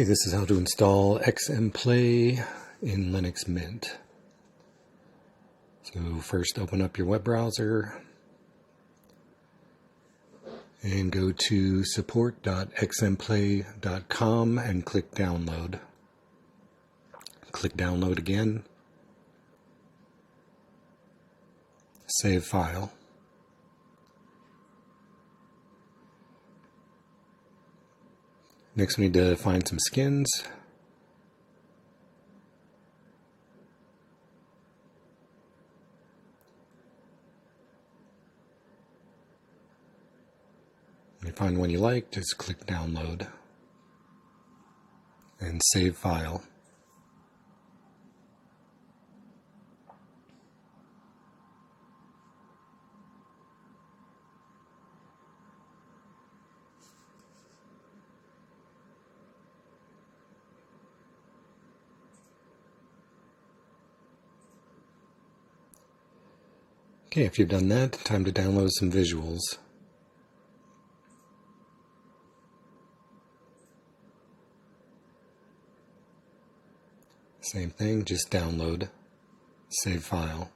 Okay, this is how to install XMPlay in Linux Mint. So first open up your web browser and go to support.xmplay.com and click download. Click download again. Save file. Next we need to find some skins. When you find one you like, just click download and save file. Okay, if you've done that, time to download some visuals. Same thing, just download, save file.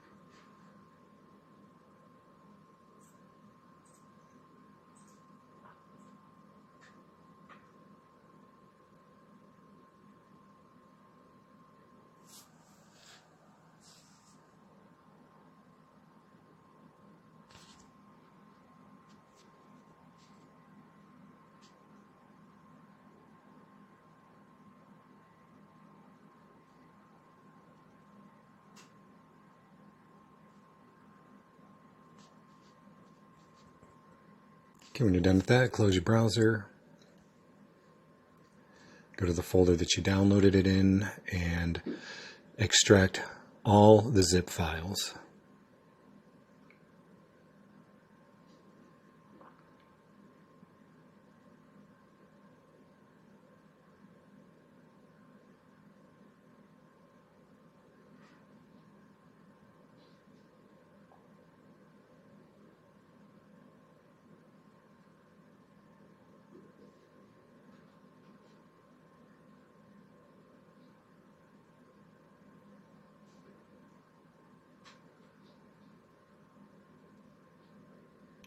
Okay, when you're done with that, close your browser. Go to the folder that you downloaded it in and extract all the zip files.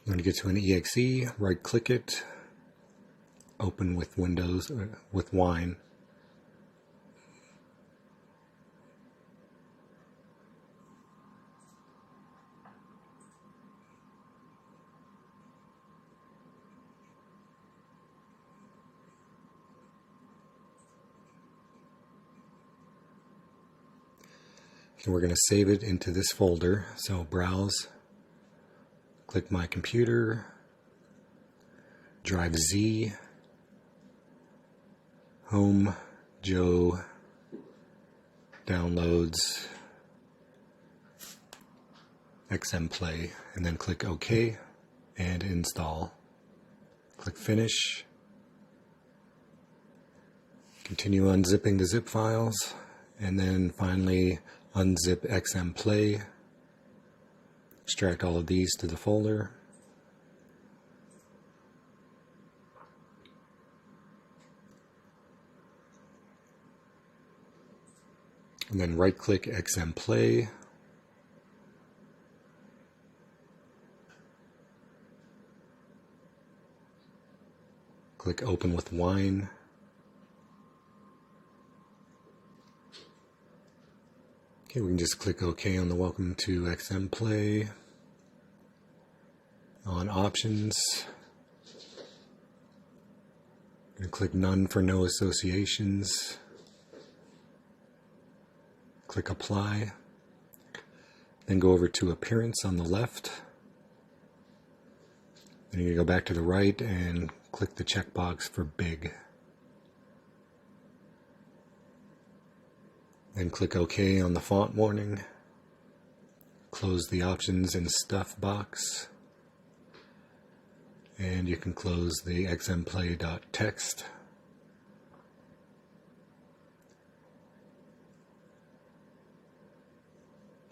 When you get to an exe, right click it, open with Windows, with Wine. And we're going to save it into this folder, so browse. Click My Computer, Drive Z, Home, Joe, Downloads, XMPlay, and then click OK and install. Click Finish. Continue unzipping the zip files, and then finally unzip XMPlay. Extract all of these to the folder. And then right-click XMPlay. Click Open with Wine. Okay, we can just click OK on the Welcome to XMPlay. On Options, and click None for no associations. Click Apply. Then go over to Appearance on the left. Then you go back to the right and click the checkbox for Big. Then click OK on the font warning. Close the Options and Stuff box. And you can close the xmplay.txt.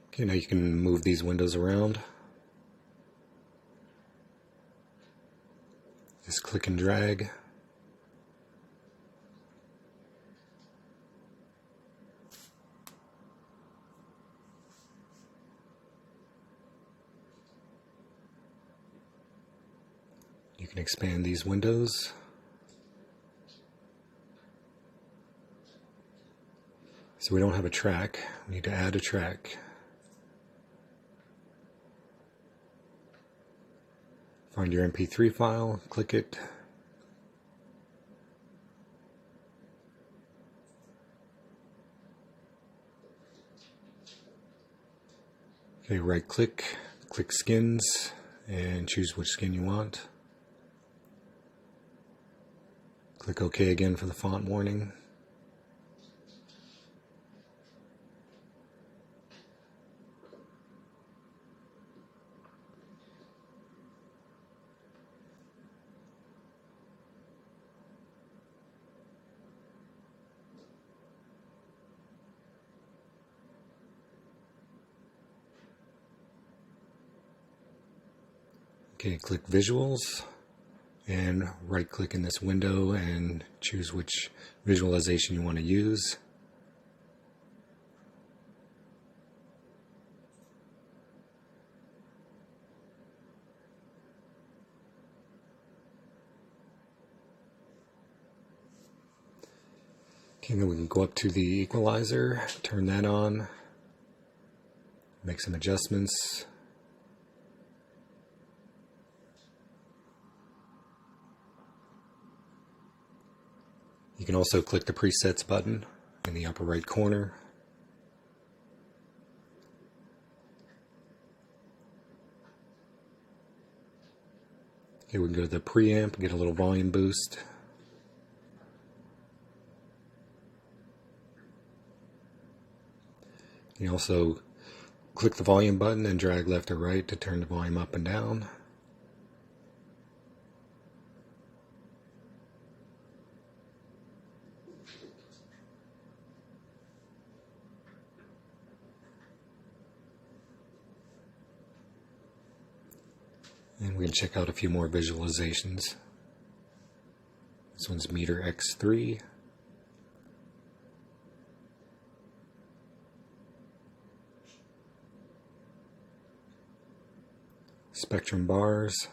Okay, now you can move these windows around. Just click and drag. Then you can You can expand these windows. So we don't have a track. We need to add a track. Find your MP3 file, click it. Okay, right click, click skins, and choose which skin you want. Click OK again for the font warning. Okay, click Visuals, and right click in this window and choose which visualization you want to use. Okay, then we can go up to the equalizer, turn that on, make some adjustments. You can also click the presets button in the upper right corner. Okay, we can go to the preamp and get a little volume boost. You also click the volume button and drag left or right to turn the volume up and down. And we can check out a few more visualizations. This one's meter X3. Spectrum bars.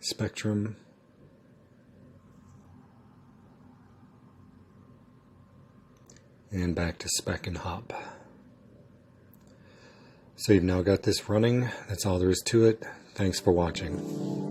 Spectrum. And back to spec and hop. So you've now got this running. That's all there is to it. Thanks for watching.